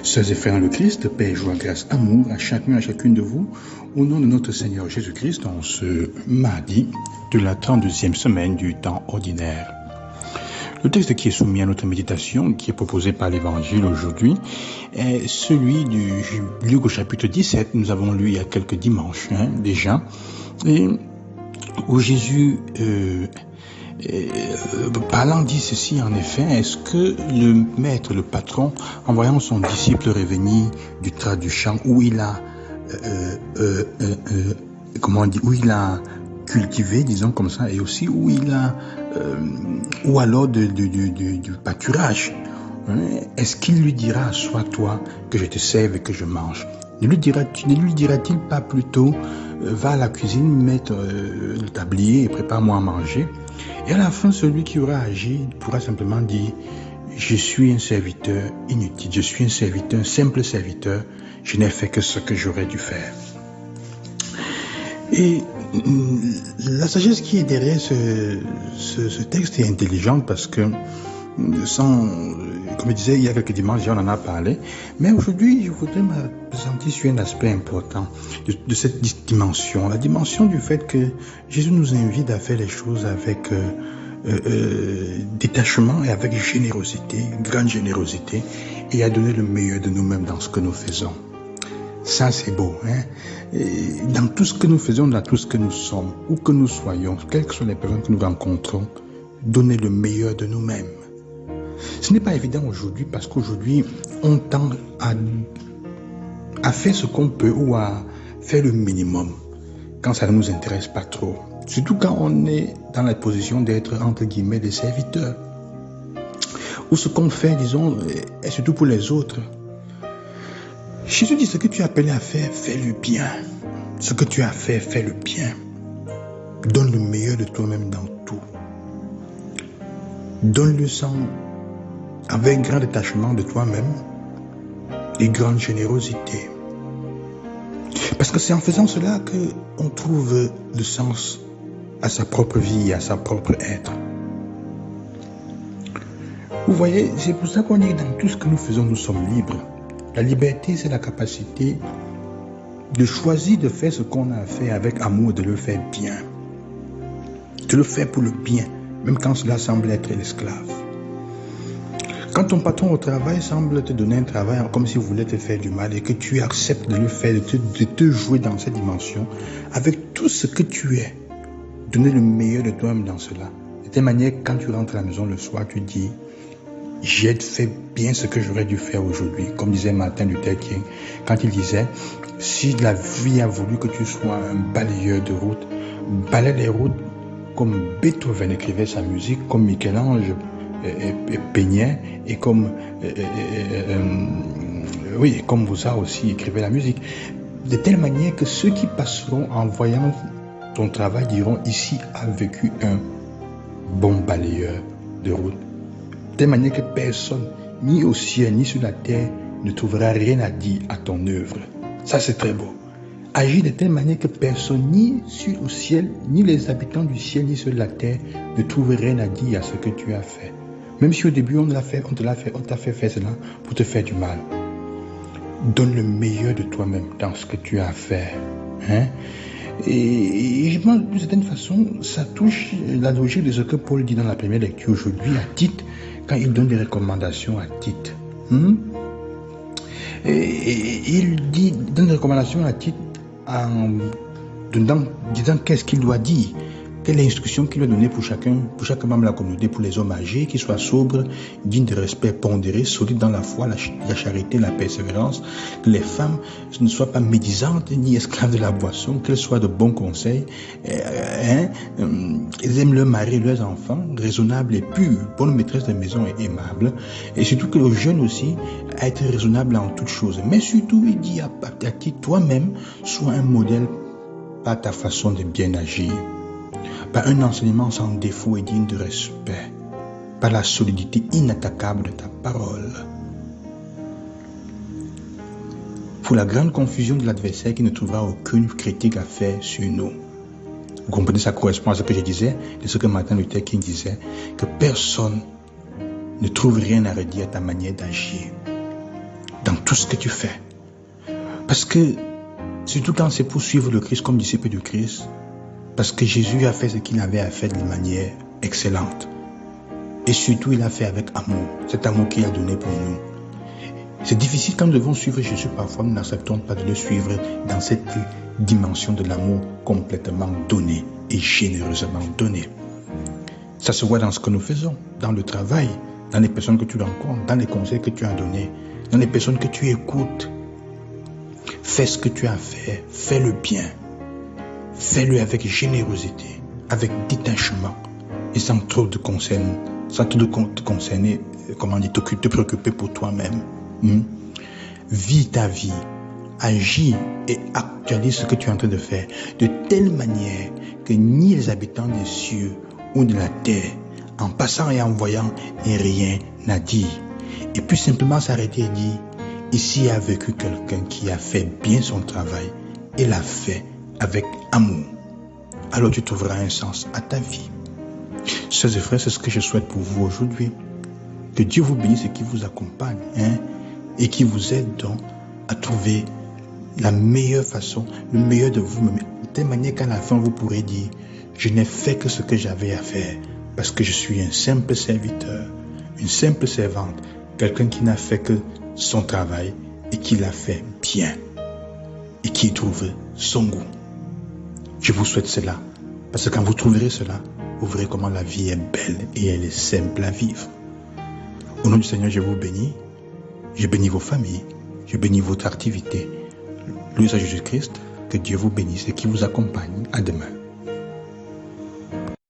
Sœurs et frères dans le Christ, paix, joie, grâce, amour à chacun et à chacune de vous, au nom de notre Seigneur Jésus-Christ, en ce mardi de la 32e semaine du temps ordinaire. Le texte qui est soumis à notre méditation, qui est proposé par l'Évangile aujourd'hui, est celui du Luc au chapitre 17. Nous avons lu il y a quelques dimanches déjà, et où Jésus, parlant, dit ceci en effet: est-ce que le maître, le patron, en voyant son disciple revenir du champ où il a, où il a cultivé, disons comme ça, et aussi où il a, ou alors du pâturage, est-ce qu'il lui dira: assois-toi, que je te serve et que je mange? Ne lui dira-t-il pas plutôt: va à la cuisine, mettre le tablier et prépare-moi à manger? Et à la fin, celui qui aura agi pourra simplement dire: je suis un serviteur inutile, je suis un simple serviteur, je n'ai fait que ce que j'aurais dû faire. Et la sagesse qui est derrière ce texte est intelligente parce que, comme je disais il y a quelques dimanches, on en a parlé, mais aujourd'hui je voudrais m'appesantir sur un aspect important de cette dimension, la dimension du fait que Jésus nous invite à faire les choses avec détachement et avec générosité, grande générosité, et à donner le meilleur de nous-mêmes dans ce que nous faisons. Ça, c'est beau, Et dans tout ce que nous faisons, dans tout ce que nous sommes, où que nous soyons, quelles que soient les personnes que nous rencontrons, donner le meilleur de nous-mêmes. Ce n'est pas évident aujourd'hui parce qu'aujourd'hui, on tend à faire ce qu'on peut ou à faire le minimum quand ça ne nous intéresse pas trop. Surtout quand on est dans la position d'être, entre guillemets, des serviteurs. Ou ce qu'on fait, disons, est surtout pour les autres. Jésus dit: ce que tu as appelé à faire, fais-le bien. Ce que tu as fait, fais-le bien. Donne le meilleur de toi-même dans tout. Donne-le avec grand détachement de toi-même et grande générosité. Parce que c'est en faisant cela qu'on trouve le sens à sa propre vie et à sa propre être. Vous voyez, c'est pour ça qu'on dit que dans tout ce que nous faisons, nous sommes libres. La liberté, c'est la capacité de choisir de faire ce qu'on a fait avec amour, de le faire bien. De le faire pour le bien, même quand cela semble être l'esclave. Quand ton patron au travail semble te donner un travail comme s'il voulait te faire du mal et que tu acceptes de le faire, de te jouer dans cette dimension, avec tout ce que tu es, donner le meilleur de toi-même dans cela. De telle manière, quand tu rentres à la maison le soir, tu dis: j'ai fait bien ce que j'aurais dû faire aujourd'hui. Comme disait Martin Luther King, quand il disait: si la vie a voulu que tu sois un balayeur de route, balaye les routes comme Beethoven écrivait sa musique, comme Michel-Ange peignait, et comme Mozart aussi écrivait la musique. De telle manière que ceux qui passeront en voyant ton travail diront: ici a vécu un bon balayeur de route. De telle manière que personne, ni au ciel, ni sur la terre, ne trouvera rien à dire à ton œuvre. Ça, c'est très beau. Agis de telle manière que personne, ni au ciel, ni les habitants du ciel, ni sur la terre, ne trouvent rien à dire à ce que tu as fait. Même si au début, on t'a fait faire cela pour te faire du mal. Donne le meilleur de toi-même dans ce que tu as à faire. Et je pense d'une certaine façon, ça touche la logique de ce que Paul dit dans la première lecture aujourd'hui à Tite, quand il donne des recommandations à Tite. Et il donne des recommandations à Tite en disant qu'est-ce qu'il doit dire, quelle est l'instruction qu'il doit donner pour chaque membre de la communauté, pour les hommes âgés, qu'ils soient sobres, dignes de respect, pondérés, solides dans la foi, la charité, la persévérance, que les femmes ne soient pas médisantes ni esclaves de la boisson, qu'elles soient de bons conseils, elles aiment leur mari et leurs enfants, raisonnables et purs, bonnes maîtresses de maison et aimables, et surtout que les jeunes aussi, à être raisonnables en toutes choses. Mais surtout, il dit à ti, toi-même, sois un modèle par ta façon de bien agir, par un enseignement sans défaut et digne de respect, par la solidité inattaquable de ta parole. Pour la grande confusion de l'adversaire qui ne trouvera aucune critique à faire sur nous. Vous comprenez, ça correspond à ce que je disais, de ce que Martin Luther King disait, que personne ne trouve rien à redire à ta manière d'agir. Dans tout ce que tu fais. Parce que, surtout quand c'est pour suivre le Christ comme disciple du Christ, parce que Jésus a fait ce qu'il avait à faire d'une manière excellente. Et surtout, il a fait avec amour, cet amour qu'il a donné pour nous. C'est difficile quand nous devons suivre Jésus, parfois nous n'acceptons pas de le suivre dans cette dimension de l'amour complètement donné et généreusement donné. Ça se voit dans ce que nous faisons, dans le travail, dans les personnes que tu rencontres, dans les conseils que tu as donnés, dans les personnes que tu écoutes. Fais ce que tu as fait, fais le bien. Fais-le avec générosité, avec détachement et sans trop de concerner, te préoccuper pour toi-même. Vis ta vie, agis et actualise ce que tu es en train de faire de telle manière que ni les habitants des cieux ou de la terre, en passant et en voyant, n'aient rien à dire. Et puis simplement s'arrêter et dire, ici a vécu quelqu'un qui a fait bien son travail et l'a fait avec amour. Alors tu trouveras un sens à ta vie. Sœurs et frères, c'est ce que je souhaite pour vous aujourd'hui. Que Dieu vous bénisse et qu'il vous accompagne, et qui vous aide donc à trouver la meilleure façon, le meilleur de vous-même, de telle manière qu'à la fin vous pourrez dire, je n'ai fait que ce que j'avais à faire, parce que je suis un simple serviteur, une simple servante, quelqu'un qui n'a fait que son travail et qui l'a fait bien, et qui trouve son goût. Je vous souhaite cela, parce que quand vous trouverez cela, vous verrez comment la vie est belle et elle est simple à vivre. Au nom du Seigneur, je vous bénis. Je bénis vos familles, je bénis votre activité. Loué soit Jésus-Christ, que Dieu vous bénisse et qu'il vous accompagne. À demain.